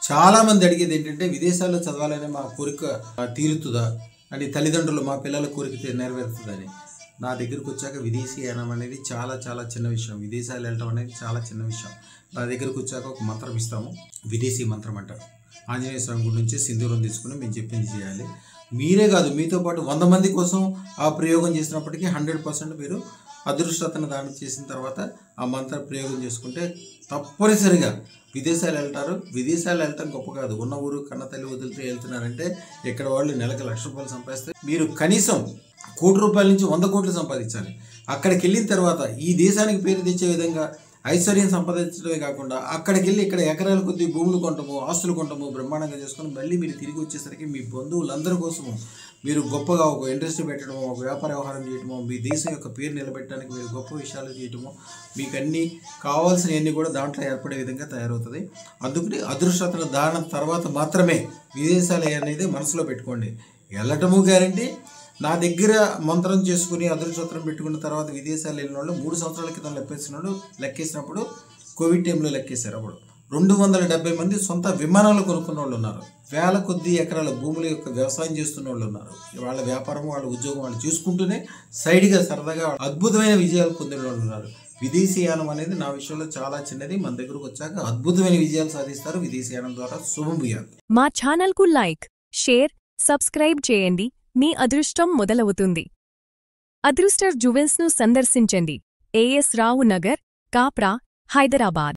చాలామంది అడిగేది ఏంటంటే విదేశాల్లో చదవాలనే మా కోరిక తీరుతుందా అని, తల్లిదండ్రులు మా పిల్లల కోరిక నెరవేరుతుందని. నా దగ్గరికి వచ్చాక విదేశీయానం అనేది చాలా చాలా చిన్న విషయం. విదేశాలు వెళ్ళటం అనేది చాలా చిన్న విషయం. నా దగ్గరికి వచ్చాక ఒక మంత్రం ఇస్తాము, విదేశీ మంత్రం అంటారు. ఆంజనేయ స్వామి గుడి నుంచి సింధూరం తీసుకుని మేము చెప్పింది చేయాలి. మీరే కాదు, మీతో పాటు 100 మంది కోసం ఆ ప్రయోగం చేసినప్పటికీ 100% మీరు అదృష్టతను దానం చేసిన తర్వాత ఆ మంత్ర ప్రయోగం చేసుకుంటే తప్పనిసరిగా విదేశాలు వెళ్తారు. విదేశాలు వెళ్ళటం గొప్ప కాదు, ఉన్న ఊరు కన్న తల్లి వదిలితే వెళ్తున్నారంటే ఇక్కడ వాళ్ళు నెలకు ₹1,00,000 సంపాదిస్తే మీరు కనీసం ₹1,00,00,000 నుంచి 100 కోట్లు సంపాదించాలి. అక్కడికి వెళ్ళిన తర్వాత ఈ దేశానికి పేరు తెచ్చే విధంగా ఐశ్వర్యం సంపాదించడమే కాకుండా అక్కడికి వెళ్ళి ఇక్కడ ఎకరాల కొద్ది భూములు కొంటాము, ఆస్తులు కొంటాము, బ్రహ్మాండంగా చేసుకొని మళ్ళీ మీరు తిరిగి వచ్చేసరికి మీ బంధువులందరి కోసము మీరు గొప్పగా ఒక ఇండస్ట్రీ పెట్టడమో, ఒక వ్యాపార వ్యవహారం చేయటమో, మీ దేశం యొక్క పేరు నిలబెట్టడానికి మీరు గొప్ప విషయాలు చేయటమో, మీకు అన్నీ కావాల్సినవన్నీ కూడా దాంట్లో ఏర్పడే విధంగా తయారవుతుంది. అందుకని అదృష్టతను దానం తర్వాత మాత్రమే విదేశాలు అనేది మనసులో పెట్టుకోండి. వెళ్ళటము గ్యారంటీ. నా దగ్గర మంత్రం చేసుకుని అదృష్టోత్తరం పెట్టుకున్న తర్వాత విదేశాలు వెళ్ళిన వాళ్ళు 3 సంవత్సరాల క్రితం లెక్కేసినప్పుడు కోవిడ్ టైంలో లెక్కేశారు. అప్పుడు 270 మంది సొంత విమానాలు కొనుక్కున్న వాళ్ళు ఉన్నారు. వేల కొద్ది ఎకరాల భూముల యొక్క వ్యవసాయం చేస్తున్న వాళ్ళు ఉన్నారు. వాళ్ళ వ్యాపారం, వాళ్ళ ఉద్యోగం వాళ్ళు చూసుకుంటూనే సైడ్గా సరదాగా అద్భుతమైన విజయాలు పొందిన వాళ్ళు ఉన్నారు. విదేశీయానం అనేది నా విషయంలో చాలా చిన్నది. మన దగ్గరకు వచ్చాక అద్భుతమైన విజయాలు సాధిస్తారు. విదేశీయానం ద్వారా శుభం భూయాత్. మా ఛానల్కు లైక్, షేర్, సబ్స్క్రైబ్ చేయండి. మీ అదృష్టం మొదలవుతుంది. అదృష్ట జ్యువెల్స్ను సందర్శించండి. AS రావు నగర్, కాప్రా, హైదరాబాద్.